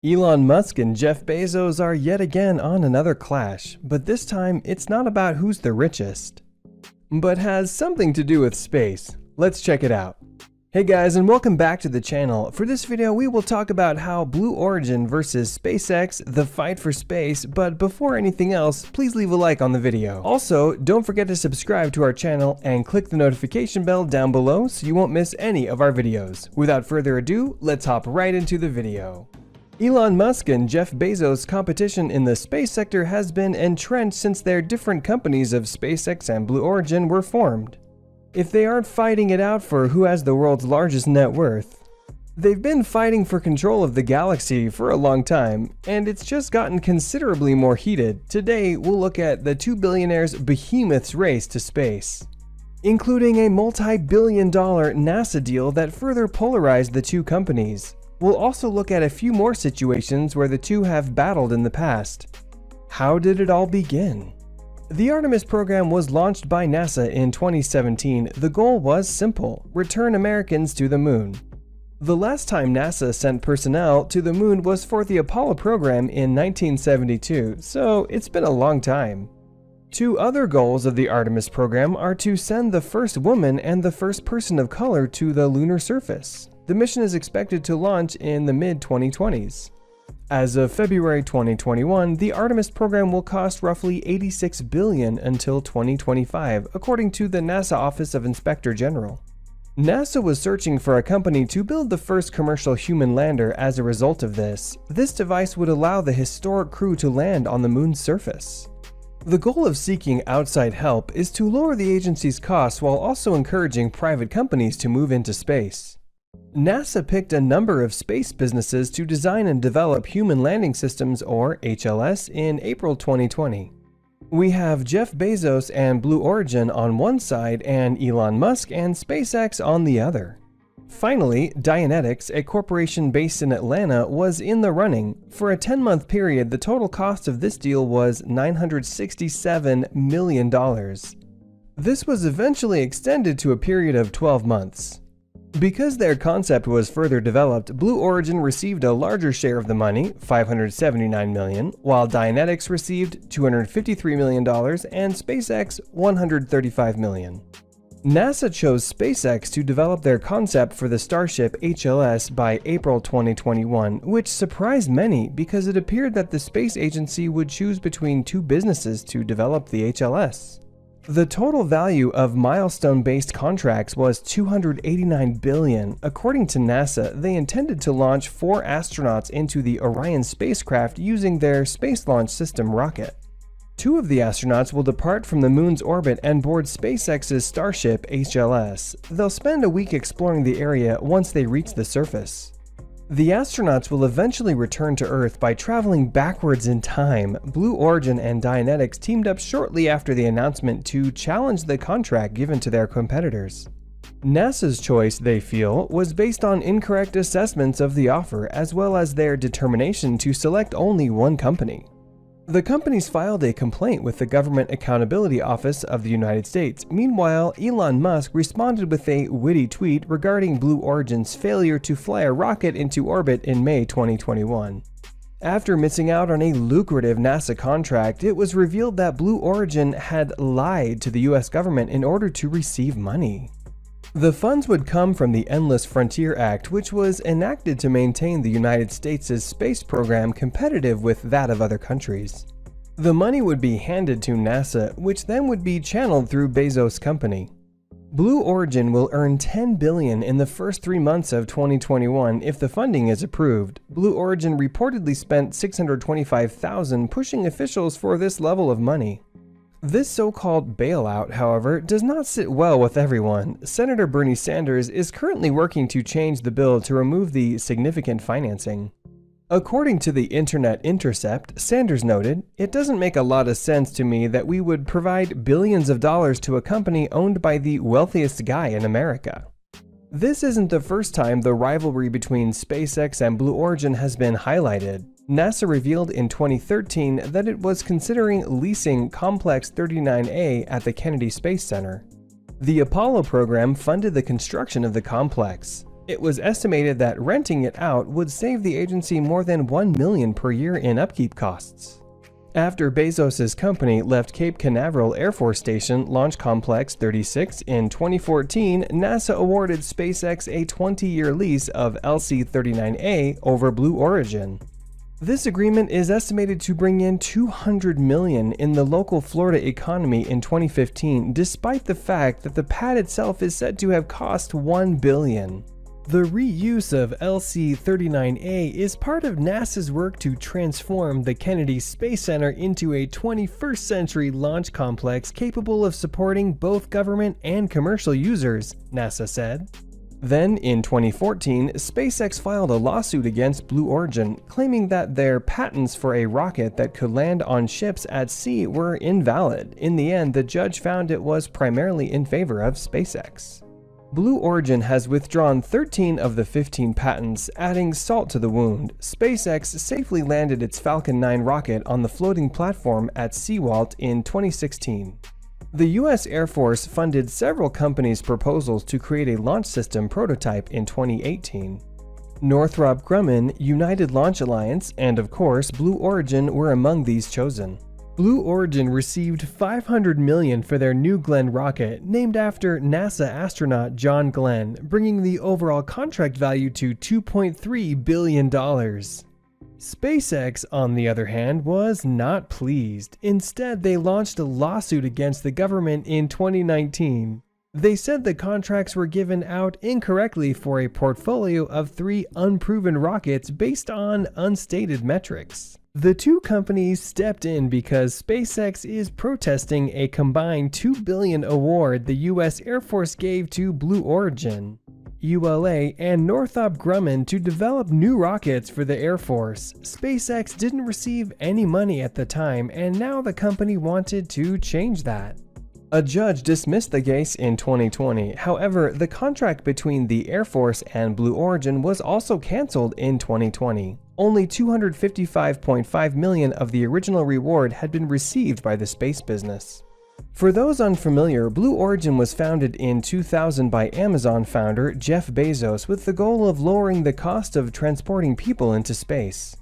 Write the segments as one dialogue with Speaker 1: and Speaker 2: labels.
Speaker 1: Elon Musk and Jeff Bezos are yet again on another clash, but this time it's not about who's the richest, but has something to do with space. Let's check it out. Hey guys, and welcome back to the channel. For this video, we will talk about how Blue Origin versus SpaceX, the fight for space, but before anything else, please leave a like on the video. Also, don't forget to subscribe to our channel and click the notification bell down below so you won't miss any of our videos. Without further ado, let's hop right into the video. Elon Musk and Jeff Bezos' competition in the space sector has been entrenched since their different companies of SpaceX and Blue Origin were formed. If they aren't fighting it out for who has the world's largest net worth, they've been fighting for control of the galaxy for a long time, and it's just gotten considerably more heated. Today, we'll look at the two billionaires' behemoth's race to space, including a multi-billion-dollar NASA deal that further polarized the two companies. We'll also look at a few more situations where the two have battled in the past. How did it all begin? The Artemis program was launched by NASA in 2017. The goal was simple: return Americans to the moon. The last time NASA sent personnel to the moon was for the Apollo program in 1972, so it's been a long time. Two other goals of the Artemis program are to send the first woman and the first person of color to the lunar surface. The mission is expected to launch in the mid-2020s. As of February 2021, the Artemis program will cost roughly $86 billion until 2025, according to the NASA Office of Inspector General. NASA was searching for a company to build the first commercial human lander as a result of this. This device would allow the historic crew to land on the moon's surface. The goal of seeking outside help is to lower the agency's costs while also encouraging private companies to move into space. NASA picked a number of space businesses to design and develop human landing systems, or HLS, in April 2020. We have Jeff Bezos and Blue Origin on one side and Elon Musk and SpaceX on the other. Finally, Dianetics, a corporation based in Atlanta, was in the running. For a 10-month period, the total cost of this deal was $967 million. This was eventually extended to a period of 12 months. Because their concept was further developed, Blue Origin received a larger share of the money, $579 million, while Dianetics received $253 million and SpaceX $135 million. NASA chose SpaceX to develop their concept for the Starship HLS by April 2021, which surprised many because it appeared that the space agency would choose between two businesses to develop the HLS. The total value of milestone-based contracts was $289 billion. According to NASA, they intended to launch 4 astronauts into the Orion spacecraft using their Space Launch System rocket. 2 of the astronauts will depart from the moon's orbit and board SpaceX's Starship HLS. They'll spend a week exploring the area once they reach the surface. The astronauts will eventually return to Earth by traveling backwards in time. Blue Origin and Dianetics teamed up shortly after the announcement to challenge the contract given to their competitors. NASA's choice, they feel, was based on incorrect assessments of the offer as well as their determination to select only one company. The companies filed a complaint with the Government Accountability Office of the United States. Meanwhile, Elon Musk responded with a witty tweet regarding Blue Origin's failure to fly a rocket into orbit in May 2021. After missing out on a lucrative NASA contract, it was revealed that Blue Origin had lied to the US government in order to receive money. The funds would come from the Endless Frontier Act, which was enacted to maintain the United States' space program competitive with that of other countries. The money would be handed to NASA, which then would be channeled through Bezos' company. Blue Origin will earn $10 billion in the first 3 months of 2021 if the funding is approved. Blue Origin reportedly spent $625,000 pushing officials for this level of money. This so-called bailout, however, does not sit well with everyone. Senator Bernie Sanders is currently working to change the bill to remove the significant financing. According to the Internet Intercept, Sanders noted, "It doesn't make a lot of sense to me that we would provide billions of dollars to a company owned by the wealthiest guy in America." This isn't the first time the rivalry between SpaceX and Blue Origin has been highlighted. NASA revealed in 2013 that it was considering leasing Complex 39A at the Kennedy Space Center. The Apollo program funded the construction of the complex. It was estimated that renting it out would save the agency more than $1 million per year in upkeep costs. After Bezos' company left Cape Canaveral Air Force Station Launch Complex 36 in 2014, NASA awarded SpaceX a 20-year lease of LC-39A over Blue Origin. This agreement is estimated to bring in $200 million in the local Florida economy in 2015, despite the fact that the pad itself is said to have cost $1 billion. The reuse of LC-39A is part of NASA's work to transform the Kennedy Space Center into a 21st century launch complex capable of supporting both government and commercial users, NASA said. Then, in 2014, SpaceX filed a lawsuit against Blue Origin, claiming that their patents for a rocket that could land on ships at sea were invalid. In the end, the judge found it was primarily in favor of SpaceX. Blue Origin has withdrawn 13 of the 15 patents, adding salt to the wound. SpaceX safely landed its Falcon 9 rocket on the floating platform at Seawalt in 2016. The U.S. Air Force funded several companies' proposals to create a launch system prototype in 2018. Northrop Grumman, United Launch Alliance, and of course Blue Origin were among these chosen. Blue Origin received $500 million for their New Glenn rocket, named after NASA astronaut John Glenn, bringing the overall contract value to $2.3 billion. SpaceX, on the other hand, was not pleased. Instead, they launched a lawsuit against the government in 2019. They said the contracts were given out incorrectly for a portfolio of 3 unproven rockets based on unstated metrics. The two companies stepped in because SpaceX is protesting a combined $2 billion award the U.S. Air Force gave to Blue Origin, ULA, and Northrop Grumman to develop new rockets for the Air Force. SpaceX didn't receive any money at the time, and now the company wanted to change that. A judge dismissed the case in 2020. However, the contract between the Air Force and Blue Origin was also canceled in 2020. Only $255.5 million of the original reward had been received by the space business. For those unfamiliar, Blue Origin was founded in 2000 by Amazon founder Jeff Bezos with the goal of lowering the cost of transporting people into space.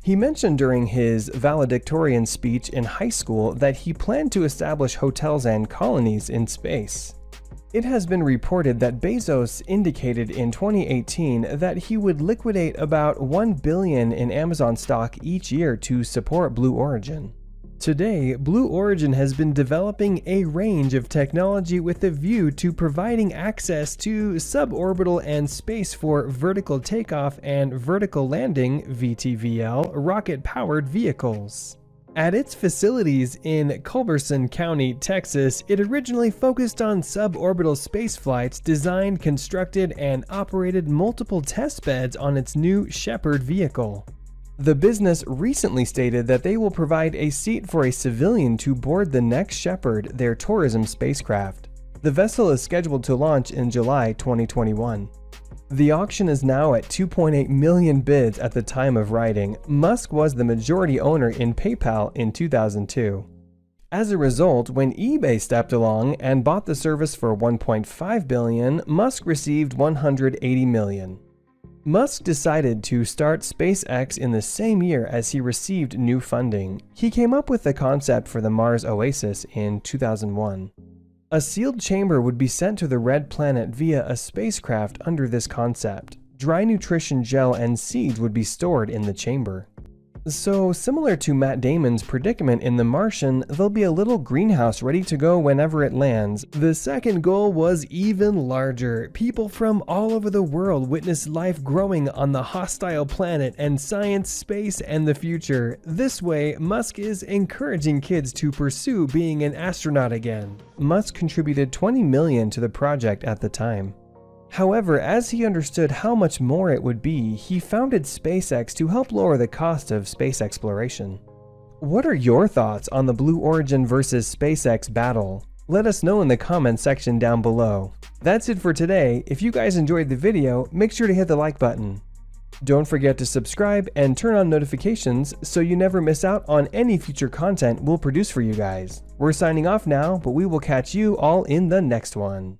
Speaker 1: He mentioned during his valedictorian speech in high school that he planned to establish hotels and colonies in space. It has been reported that Bezos indicated in 2018 that he would liquidate about $1 billion in Amazon stock each year to support Blue Origin. Today, Blue Origin has been developing a range of technology with a view to providing access to suborbital and space for vertical takeoff and vertical landing (VTVL) rocket-powered vehicles. At its facilities in Culberson County, Texas, it originally focused on suborbital space flights, designed, constructed, and operated multiple test beds on its new Shepard vehicle. The business recently stated that they will provide a seat for a civilian to board the next Shepard, their tourism spacecraft. The vessel is scheduled to launch in July 2021. The auction is now at 2.8 million bids at the time of writing. Musk was the majority owner in PayPal in 2002. As a result, when eBay stepped along and bought the service for $1.5 billion, Musk received $180 million. Musk decided to start SpaceX in the same year as he received new funding. He came up with the concept for the Mars Oasis in 2001. A sealed chamber would be sent to the red planet via a spacecraft under this concept. Dry nutrition gel and seeds would be stored in the chamber. So, similar to Matt Damon's predicament in The Martian, there'll be a little greenhouse ready to go whenever it lands. The second goal was even larger. People from all over the world witnessed life growing on the hostile planet and science, space, and the future. This way, Musk is encouraging kids to pursue being an astronaut again. Musk contributed $20 million to the project at the time. However, as he understood how much more it would be, he founded SpaceX to help lower the cost of space exploration. What are your thoughts on the Blue Origin versus SpaceX battle? Let us know in the comments section down below. That's it for today. If you guys enjoyed the video, make sure to hit the like button. Don't forget to subscribe and turn on notifications so you never miss out on any future content we'll produce for you guys. We're signing off now, but we will catch you all in the next one.